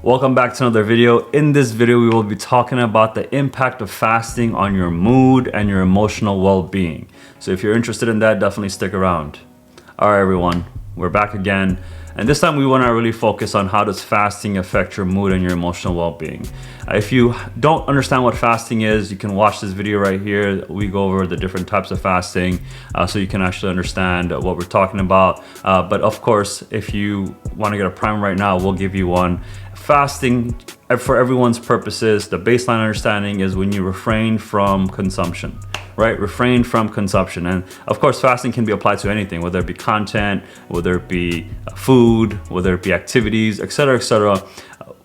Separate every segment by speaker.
Speaker 1: Welcome back to another video. In this video, we will be talking about the impact of fasting on your mood and your emotional well-being. So if you're interested in that, definitely stick around. All right, everyone, we're back again. And this time we want to really focus on how does fasting affect your mood and your emotional well-being. If you don't understand what fasting is, you can watch this video right here. We go over the different types of fasting so you can actually understand what we're talking about. But of course, if you want to get a primer right now, we'll give you one. Fasting, for everyone's purposes, the baseline understanding is when you refrain from consumption. Right? Refrain from consumption. And of course, fasting can be applied to anything, whether it be content, whether it be food, whether it be activities, etc., etc.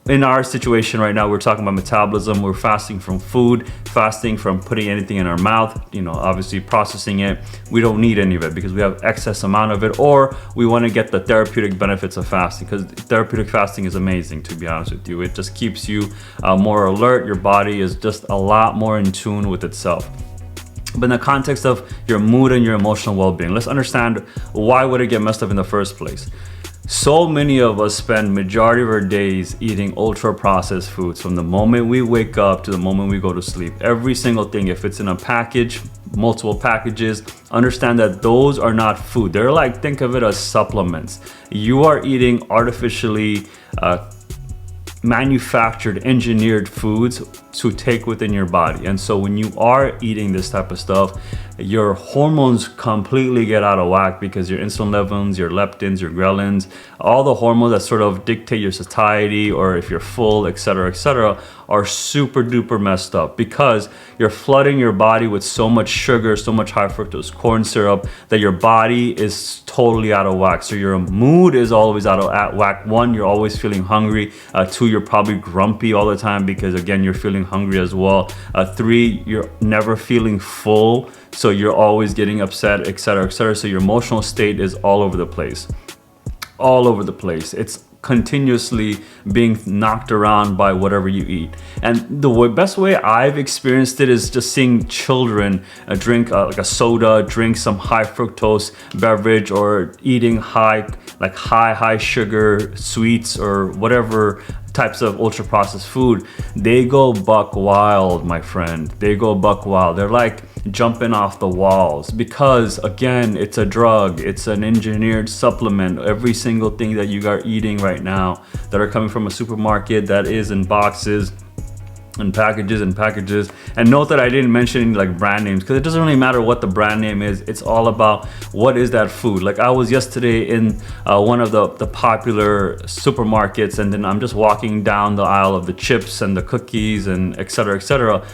Speaker 1: In our situation right now, we're talking about metabolism. We're fasting from food, fasting from putting anything in our mouth, obviously processing it. We don't need any of it because we have excess amount of it, or we want to get the therapeutic benefits of fasting, because therapeutic fasting is amazing, to be honest with you. It just keeps you more alert. Your body is just a lot more in tune with itself. But in the context of your mood and your emotional well-being, let's understand why would it get messed up in the first place. So many of us spend majority of our days eating ultra-processed foods from the moment we wake up to the moment we go to sleep. Every single thing, if it's in a package, multiple packages, understand that those are not food. They're like, think of it as supplements. You are eating artificially manufactured, engineered foods to take within your body. And so when you are eating this type of stuff, your hormones completely get out of whack, because your insulin levels, your leptins, your ghrelins, all the hormones that sort of dictate your satiety or if you're full, etc., etc., are super duper messed up, because you're flooding your body with so much sugar, so much high fructose corn syrup, that your body is totally out of whack. So your mood is always out of whack. One, you're always feeling hungry. Two, you're probably grumpy all the time because, again, you're feeling hungry as well. Three, you're never feeling full, so you're always getting upset, etc., etc. So your emotional state is all over the place. All over the place. It's continuously being knocked around by whatever you eat. And the best way I've experienced it is just seeing children drink like a soda, drink some high fructose beverage, or eating high sugar sweets or whatever types of ultra processed food. They go buck wild, my friend. They go buck wild. They're like jumping off the walls, because again, it's a drug, it's an engineered supplement. Every single thing that you are eating right now that are coming from a supermarket, that is in boxes and packages and packages. And note that I didn't mention any like brand names, because it doesn't really matter what the brand name is. It's all about what is that food. Like I was yesterday in one of the popular supermarkets, and then I'm just walking down the aisle of the chips and the cookies and etc., etc.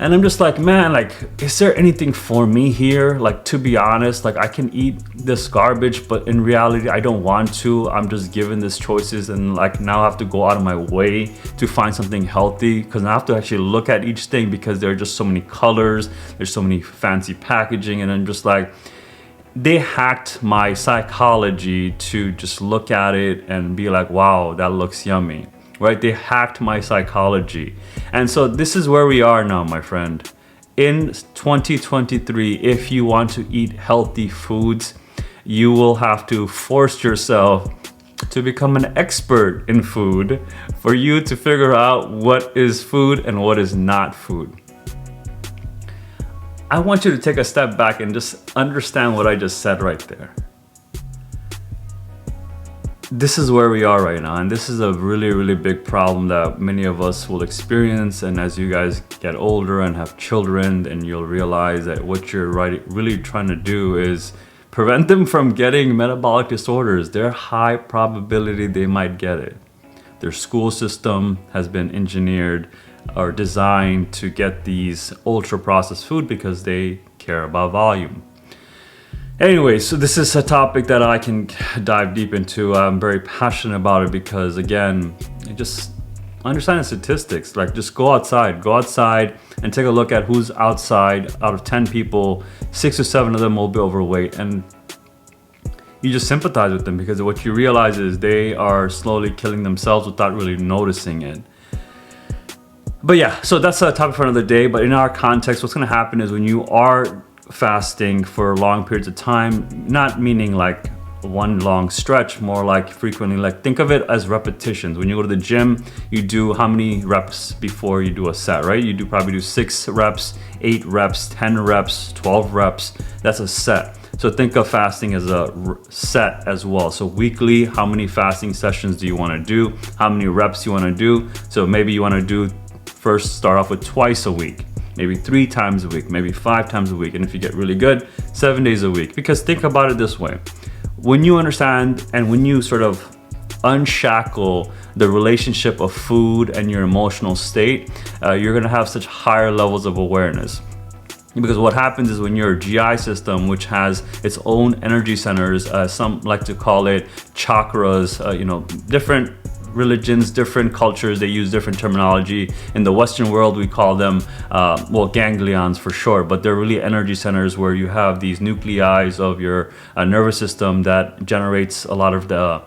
Speaker 1: And I'm just like, man, like, is there anything for me here? Like, to be honest, like I can eat this garbage, but in reality, I don't want to. I'm just given these choices, and like now I have to go out of my way to find something healthy, because I have to actually look at each thing, because there are just so many colors, there's so many fancy packaging, and I'm just like, they hacked my psychology to just look at it and be like, wow, that looks yummy. Right? They hacked my psychology. And so this is where we are now, my friend. In 2023, if you want to eat healthy foods, you will have to force yourself to become an expert in food for you to figure out what is food and what is not food. I want you to take a step back and just understand what I just said right there. This is where we are right now, and this is a really, really big problem that many of us will experience. And as you guys get older and have children, then you'll realize that what you're really trying to do is prevent them from getting metabolic disorders. They're high probability they might get it. Their school system has been engineered or designed to get these ultra processed food because they care about volume. Anyway, so this is a topic that I can dive deep into. I'm very passionate about it because, again, just understand the statistics. Like, just go outside and take a look at who's outside. Out of 10 people, 6 or 7 of them will be overweight. And you just sympathize with them, because what you realize is they are slowly killing themselves without really noticing it. But yeah, so that's a topic for another day. But in our context, what's going to happen is when you are fasting for long periods of time, not meaning like one long stretch, more like frequently. Like think of it as repetitions. When you go to the gym, you do how many reps before you do a set, right? You probably do 6 reps, 8 reps, 10 reps, 12 reps. That's a set. So think of fasting as a set as well. So weekly, how many fasting sessions do you want to do? How many reps you want to do? So maybe you want to do first start off with twice a week, maybe 3 times a week, maybe 5 times a week. And if you get really good, 7 days a week. Because think about it this way. When you understand and when you sort of unshackle the relationship of food and your emotional state, you're going to have such higher levels of awareness. Because what happens is when your GI system, which has its own energy centers, some like to call it chakras, different religions, different cultures, they use different terminology. In the Western world, we call them, ganglions for short, but they're really energy centers where you have these nuclei of your nervous system that generates a lot of the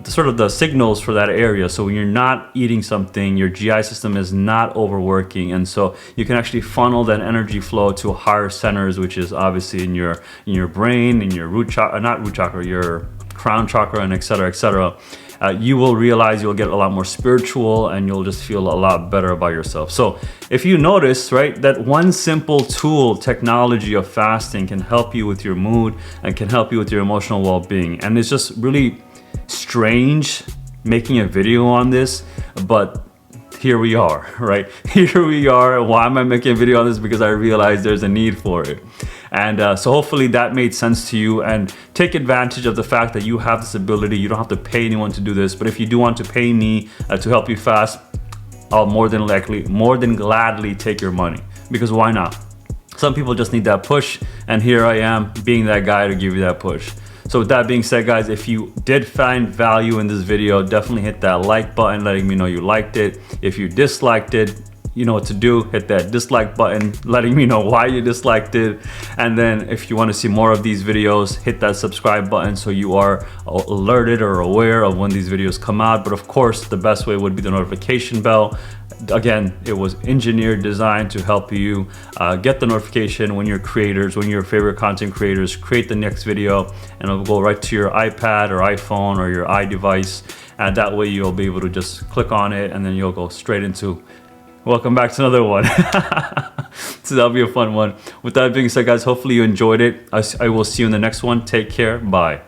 Speaker 1: sort of the signals for that area. So when you're not eating something, your GI system is not overworking, and so you can actually funnel that energy flow to higher centers, which is obviously in your brain, in your your crown chakra, and etc. etc. You will realize you'll get a lot more spiritual and you'll just feel a lot better about yourself. So if you notice, right, that one simple tool, technology of fasting can help you with your mood and can help you with your emotional well-being. And it's just really strange making a video on this, but here we are, right? Here we are. Why am I making a video on this? Because I realized there's a need for it. And so hopefully that made sense to you, and take advantage of the fact that you have this ability. You don't have to pay anyone to do this, but if you do want to pay me to help you fast, I'll more than gladly take your money, because why not? Some people just need that push, and here I am being that guy to give you that push. So with that being said, guys, if you did find value in this video, definitely hit that like button, letting me know you liked it. If you disliked it, you know what to do. Hit that dislike button, letting me know why you disliked it. And then if you want to see more of these videos, hit that subscribe button so you are alerted or aware of when these videos come out. But of course, the best way would be the notification bell. Again, it was engineered, designed to help you get the notification when your favorite content creators create the next video, and it'll go right to your iPad or iPhone or your iDevice. And that way you'll be able to just click on it, and then you'll go straight into welcome back to another one. So that'll be a fun one. With that being said, guys, hopefully you enjoyed it. I will see you in the next one. Take care. Bye.